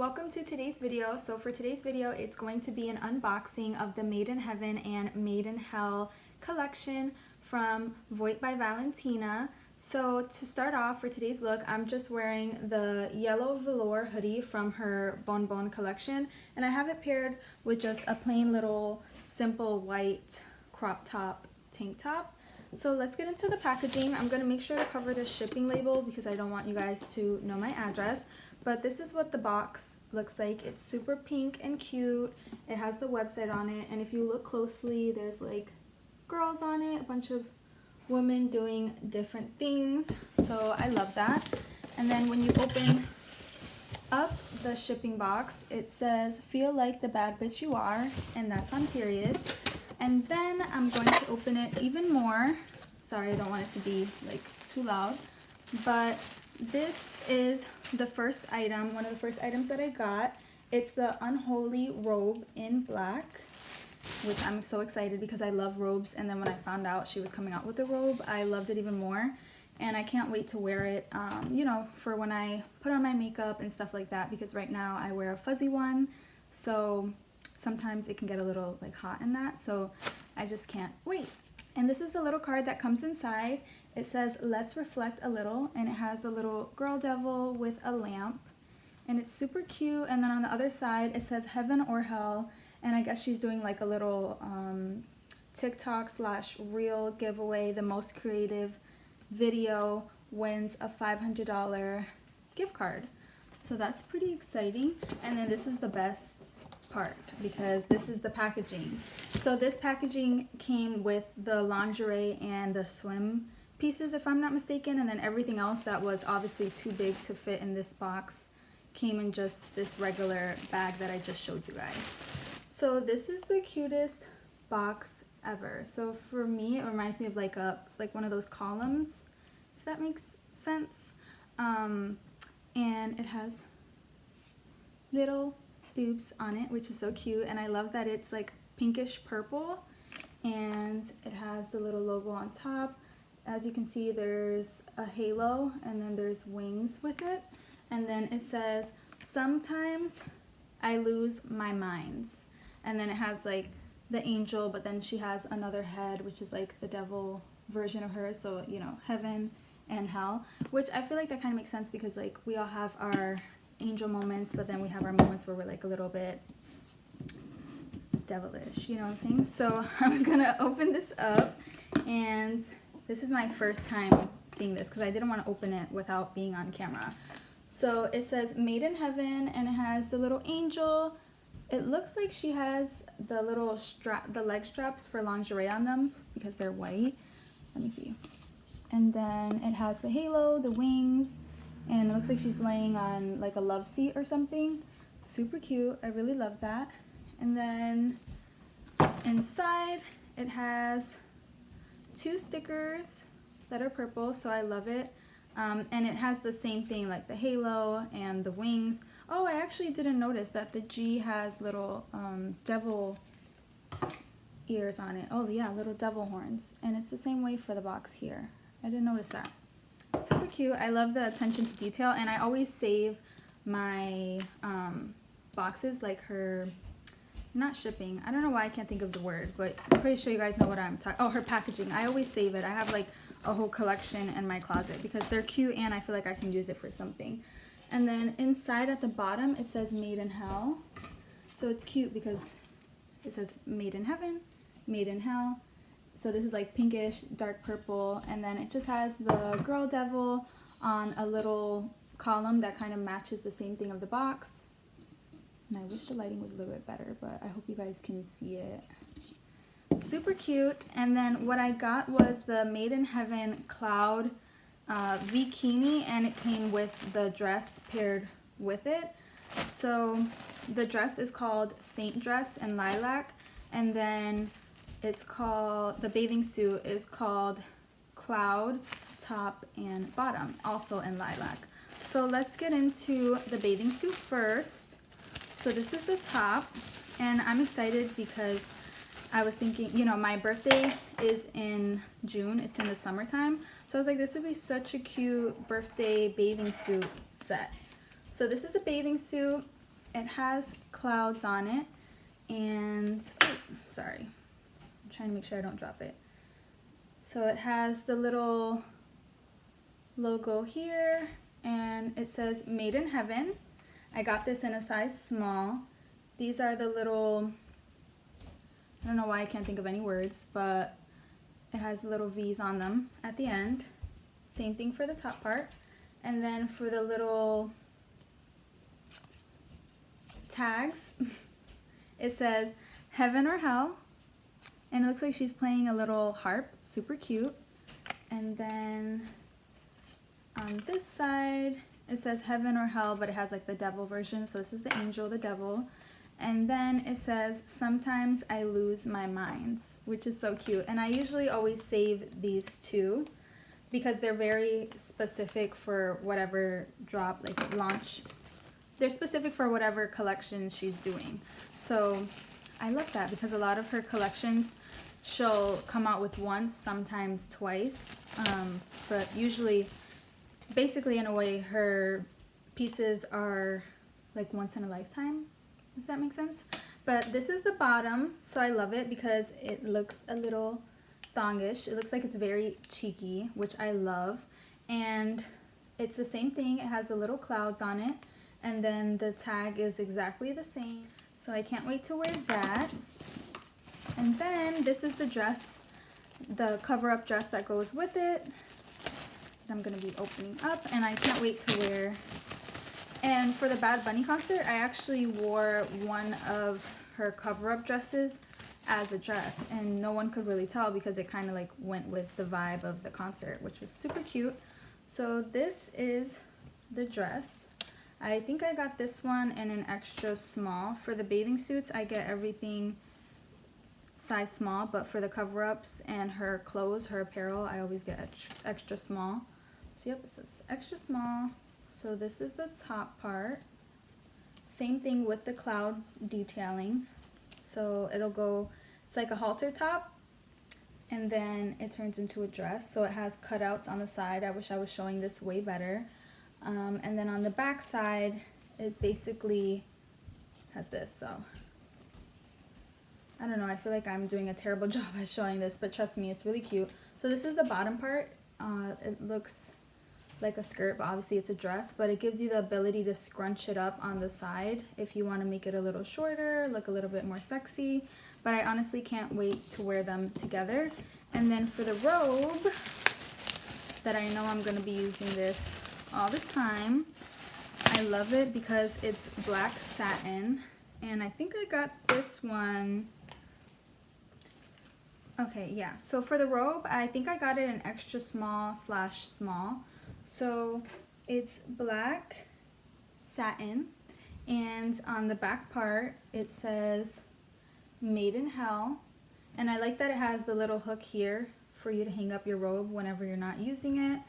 welcome to today's video. So for today's video, it's going to be an unboxing of the Made in Heaven and Made in Hell collection from Voight by Valentina. So to start off for today's look, I'm just wearing the yellow velour hoodie from her Bon Bon collection, and I have it paired with just a plain little simple white crop top tank top. So let's get into the packaging. I'm going to make sure to cover the shipping label because I don't want you guys to know my address. But this is what the box looks like. It's super pink and cute. It has the website on it, and if you look closely, there's like girls on it, a bunch of women doing different things. So I love that. And then when you open up the shipping box, it says "Feel like the bad bitch you are," and that's on period. And then I'm going to open it even more. Sorry, I don't want it to be like too loud. But this is the first item, one of the first items that I got. It's the Unholy Robe in black, which I'm so excited because I love robes. And then when I found out she was coming out with a robe, I loved it even more. And I can't wait to wear it, you know, for when I put on my makeup and stuff like that, because right now I wear a fuzzy one. So sometimes it can get a little like hot in that, so I just can't wait. And this is the little card that comes inside. It says "Let's reflect a little," and it has the little girl devil with a lamp, and it's super cute. And then on the other side it says "Heaven or Hell," and I guess she's doing like a little TikTok / reel giveaway. The most creative video wins a $500 gift card, so that's pretty exciting. And then this is the best part because this is the packaging. So this packaging came with the lingerie and the swim pieces, if I'm not mistaken, and then everything else that was obviously too big to fit in this box came in just this regular bag that I just showed you guys. So this is the cutest box ever. So for me, it reminds me of like one of those columns, if that makes sense. And it has little boobs on it, which is so cute. And I love that it's like pinkish purple, and it has the little logo on top. As you can see, there's a halo, and then there's wings with it. And then it says "Sometimes I lose my minds," and then it has like the angel, but then she has another head, which is like the devil version of her. So, you know, heaven and hell, which I feel like that kind of makes sense because like we all have our angel moments, but then we have our moments where we're like a little bit devilish, you know what I'm saying? So I'm gonna open this up, and this is my first time seeing this because I didn't want to open it without being on camera. So it says "Made in Heaven," and it has the little angel. It looks like she has the little strap, the leg straps for lingerie on them because they're white. Let me see. And then it has the halo, the wings, and it looks like she's laying on like a love seat or something. Super cute. I really love that. And then inside it has 2 stickers that are purple, so I love it. And it has the same thing, like the halo and the wings. Oh, I actually didn't notice that the G has little devil ears on it. Oh yeah, little devil horns. And it's the same way for the box here. I didn't notice that. Super cute. I love the attention to detail, and I always save my boxes, like her, not shipping, I don't know why I can't think of the word, but I'm pretty sure you guys know what I'm talking. Oh, her packaging. I always save it. I have like a whole collection in my closet because they're cute and I feel like I can use it for something. And then inside at the bottom it says "Made in Hell," so it's cute because it says "Made in Heaven," "Made in Hell." So this is like pinkish, dark purple, and then it just has the girl devil on a little column that kind of matches the same thing of the box. And I wish the lighting was a little bit better, but I hope you guys can see it. Super cute. And then what I got was the Made in Heaven Cloud bikini, and it came with the dress paired with it. So the dress is called Saint Dress in lilac, and then it's called, the bathing suit is called Cloud Top and Bottom, also in lilac. So let's get into the bathing suit first. So this is the top, and I'm excited because I was thinking, you know, my birthday is in June, it's in the summertime, so I was like, this would be such a cute birthday bathing suit set. So this is the bathing suit. it has clouds on it, and oh, sorry, I'm trying to make sure I don't drop it. So it has the little logo here, and it says Made in Heaven. I got this in a size small. These are the little, I don't know why I can't think of any words, but it has little V's on them at the end. Same thing for the top part. And then for the little tags, it says Heaven or Hell. And it looks like she's playing a little harp, super cute. And then on this side, it says Heaven or Hell, but it has like the devil version. So this is the angel, the devil. And then it says, Sometimes I Lose My Minds, which is so cute. And I usually always save these two because they're very specific for whatever drop, like launch. They're specific for whatever collection she's doing. So I love that because a lot of her collections she'll come out with once, sometimes twice. But usually, basically in a way, her pieces are like once in a lifetime, if that makes sense. But this is the bottom, so I love it because it looks a little thongish. It looks like it's very cheeky, which I love. And it's the same thing. It has the little clouds on it, and then the tag is exactly the same. So I can't wait to wear that. And then this is the dress, the cover-up dress that goes with it. I'm going to be opening up, and I can't wait to wear. And for the Bad Bunny concert, I actually wore one of her cover-up dresses as a dress, and no one could really tell because it kind of like went with the vibe of the concert, which was super cute. So this is the dress. I think I got this one in an extra small. For the bathing suits, I get everything size small, but for the cover-ups and her clothes, her apparel, I always get extra small. So yep, it says extra small. So this is the top part. Same thing with the cloud detailing. So it'll go, it's like a halter top, and then it turns into a dress. So it has cutouts on the side. I wish I was showing this way better. And then on the back side, it basically has this. So I don't know, I feel like I'm doing a terrible job at showing this, but trust me, it's really cute. So this is the bottom part. It looks like a skirt, but obviously it's a dress, but it gives you the ability to scrunch it up on the side if you want to make it a little shorter, look a little bit more sexy. But I honestly can't wait to wear them together. And then for the robe, that I know I'm going to be using this all the time, I love it because it's black satin, and I think I got this one. Okay, yeah, so for the robe, I think I got it in extra small / small. So it's black satin, and on the back part it says Made in Hell, and I like that it has the little hook here for you to hang up your robe whenever you're not using it.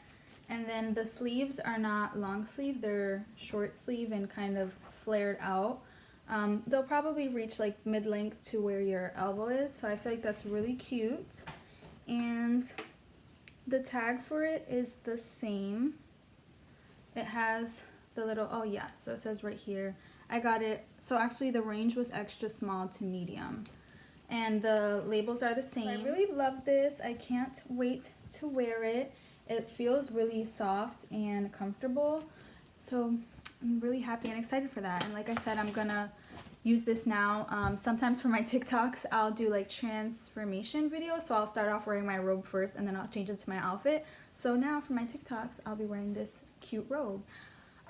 And then the sleeves are not long sleeve, they're short sleeve and kind of flared out. They'll probably reach like mid-length to where your elbow is, so I feel like that's really cute. And the tag for it is the same. It has the little, oh yeah, so it says right here, I got it, so actually the range was extra small to medium. And the labels are the same. I really love this. I can't wait to wear it. It feels really soft and comfortable. So I'm really happy and excited for that. And like I said, I'm gonna use this now. Sometimes for my TikToks, I'll do like transformation videos. So I'll start off wearing my robe first, and then I'll change it to my outfit. So now for my TikToks, I'll be wearing this cute robe.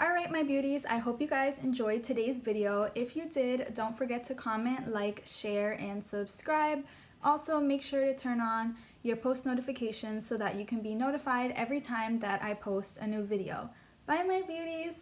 Alright my beauties, I hope you guys enjoyed today's video. If you did, don't forget to comment, like, share, and subscribe. Also, make sure to turn on your post notifications so that you can be notified every time that I post a new video. Bye my beauties!